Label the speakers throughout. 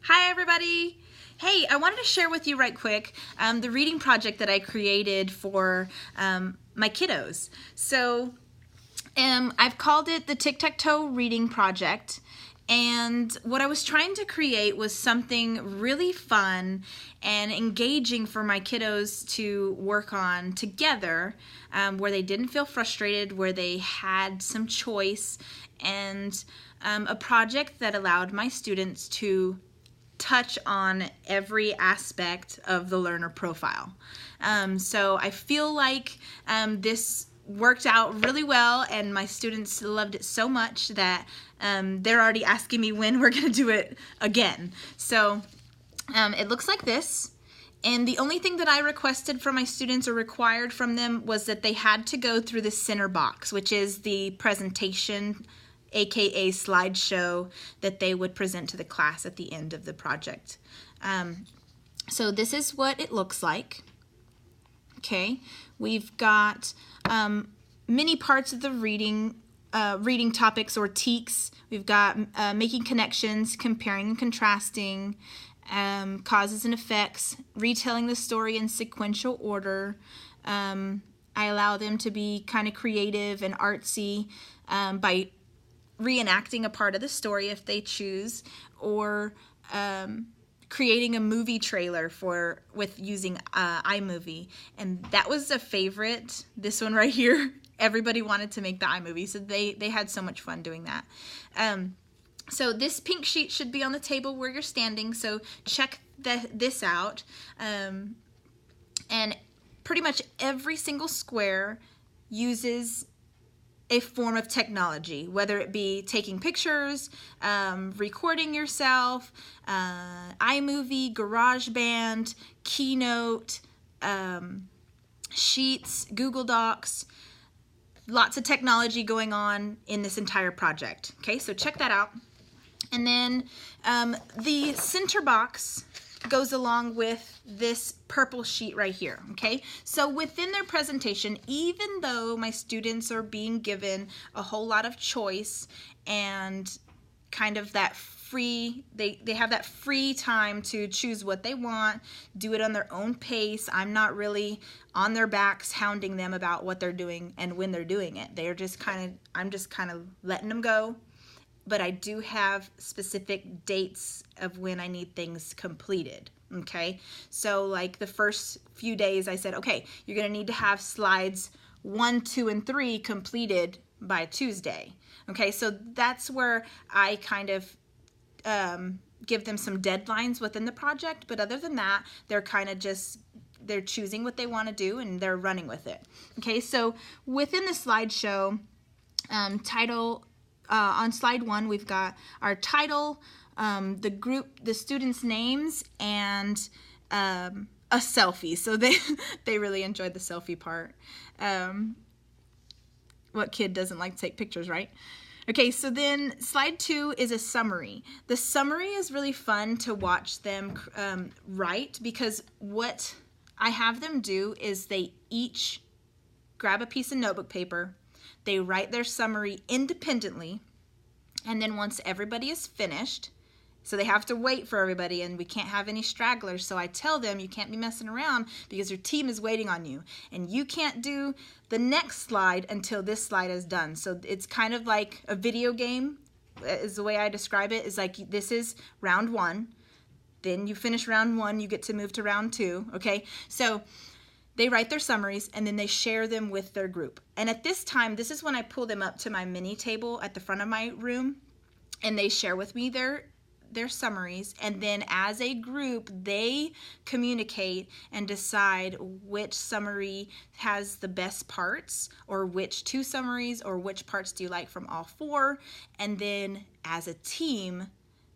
Speaker 1: Hi everybody! Hey, I wanted to share with you right quick the reading project that I created for my kiddos. So I've called it the Tic-Tac-Toe Reading Project, and what I was trying to create was something really fun and engaging for my kiddos to work on together, where they didn't feel frustrated, where they had some choice, and a project that allowed my students to touch on every aspect of the learner profile. So I feel like this worked out really well, and my students loved it so much that they're already asking me when we're going to do it again. So it looks like this. And the only thing that I requested from my students or required from them was that they had to go through the center box, which is the presentation, aka slideshow, that they would present to the class at the end of the project. So this is what it looks like. Okay, we've got many parts of the reading topics or TEKS. We've got making connections, comparing and contrasting, causes and effects, retelling the story in sequential order. I allow them to be kind of creative and artsy by reenacting a part of the story if they choose, or creating a movie trailer with using iMovie. And that was a favorite, this one right here. Everybody wanted to make the iMovie, so they had so much fun doing that. So this pink sheet should be on the table where you're standing, so check this out. And pretty much every single square uses a form of technology, whether it be taking pictures, recording yourself, iMovie, GarageBand, Keynote, Sheets, Google Docs. Lots of technology going on in this entire project. Okay, so check that out. And then the center box goes along with this purple sheet right here. Okay, so within their presentation, even though my students are being given a whole lot of choice and kind of that free, they have that free time to choose what they want, do it on their own pace. I'm not really on their backs hounding them about what they're doing and when they're doing it. I'm just kind of letting them go. But I do have specific dates of when I need things completed. Okay, so like the first few days I said, okay, you're gonna need to have slides 1, 2, and 3 completed by Tuesday. Okay, so that's where I kind of give them some deadlines within the project, but other than that, they're kind of just, they're choosing what they want to do and they're running with it. Okay, so within the slideshow, title, on slide 1, we've got our title, the group, the students' names, and a selfie. So they really enjoyed the selfie part. What kid doesn't like to take pictures, right? Okay, so then slide 2 is a summary. The summary is really fun to watch them write, because what I have them do is they each grab a piece of notebook paper, they write their summary independently, and then once everybody is finished, so they have to wait for everybody, and we can't have any stragglers, so I tell them you can't be messing around because your team is waiting on you, and you can't do the next slide until this slide is done. So it's kind of like a video game, is the way I describe it. Is like, this is round 1, then you finish round 1, you get to move to round 2, okay? So they write their summaries and then they share them with their group. And at this time, this is when I pull them up to my mini table at the front of my room, and they share with me their summaries, and then as a group they communicate and decide which summary has the best parts, or which 2 summaries, or which parts do you like from all 4. And then as a team,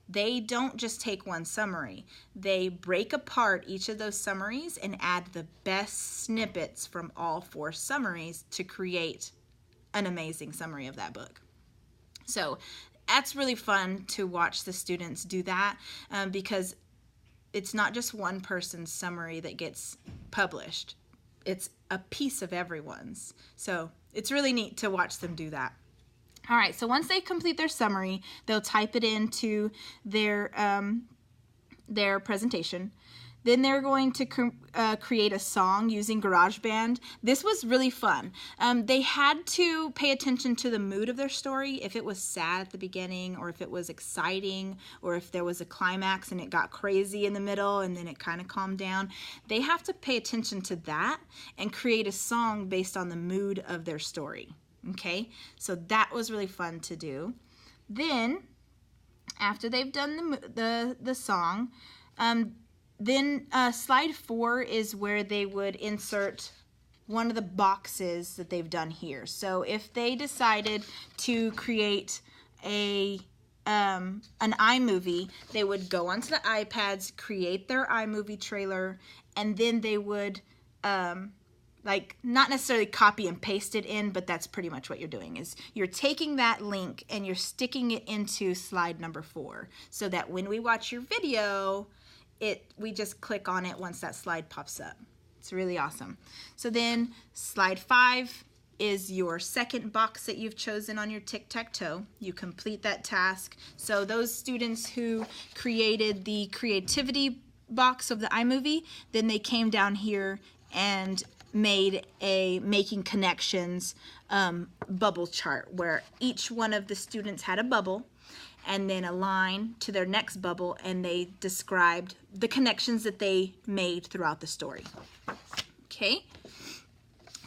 Speaker 1: they don't just take one summary. They break apart each of those summaries and add the best snippets from all 4 summaries to create an amazing summary of that book. So that's really fun to watch the students do that, because it's not just one person's summary that gets published. It's a piece of everyone's. So it's really neat to watch them do that. All right, so once they complete their summary, they'll type it into their their presentation. Then they're going to create a song using GarageBand. This was really fun. They had to pay attention to the mood of their story, if it was sad at the beginning, or if it was exciting, or if there was a climax and it got crazy in the middle and then it kind of calmed down. They have to pay attention to that and create a song based on the mood of their story. Okay, so that was really fun to do. Then, after they've done the song, then slide 4 is where they would insert one of the boxes that they've done here. So if they decided to create an iMovie, they would go onto the iPads, create their iMovie trailer, and then they would like not necessarily copy and paste it in, but that's pretty much what you're doing, is you're taking that link and you're sticking it into slide number 4, so that when we watch your video, we just click on it once that slide pops up. It's really awesome. So then slide 5 is your second box that you've chosen on your tic-tac-toe. You complete that task. So those students who created the creativity box of the iMovie, then they came down here and made a making connections bubble chart, where each one of the students had a bubble and then a line to their next bubble, and they described the connections that they made throughout the story. Okay,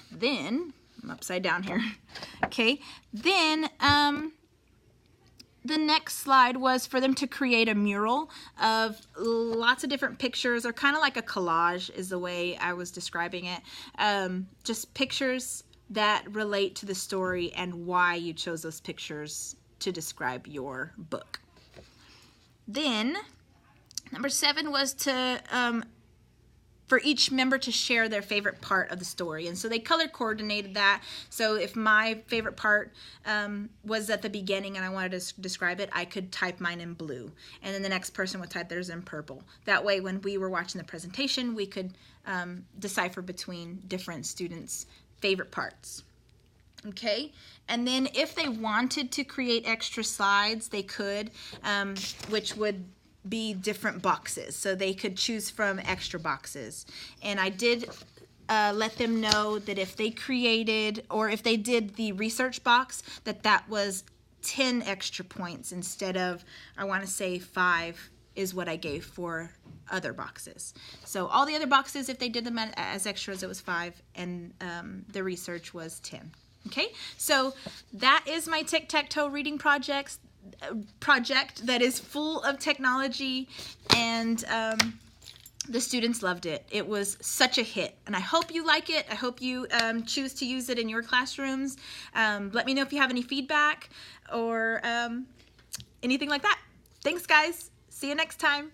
Speaker 1: then, I'm upside down here. Okay, then the next slide was for them to create a mural of lots of different pictures, or kind of like a collage is the way I was describing it. Just pictures that relate to the story and why you chose those pictures to describe your book. Then number 7 was to for each member to share their favorite part of the story, and so they color coordinated that. So if my favorite part was at the beginning and I wanted to describe it, I could type mine in blue, and then the next person would type theirs in purple. That way when we were watching the presentation, we could decipher between different students' favorite parts. Okay, and then if they wanted to create extra slides, they could, which would be different boxes. So they could choose from extra boxes. And I did let them know that if they created, or if they did the research box, that was 10 extra points instead of, I want to say 5 is what I gave for other boxes. So all the other boxes, if they did them as extras, it was 5, and the research was 10. Okay, so that is my tic-tac-toe reading project that is full of technology, and the students loved it. It was such a hit, and I hope you like it. I hope you choose to use it in your classrooms. Let me know if you have any feedback or anything like that. Thanks, guys. See you next time.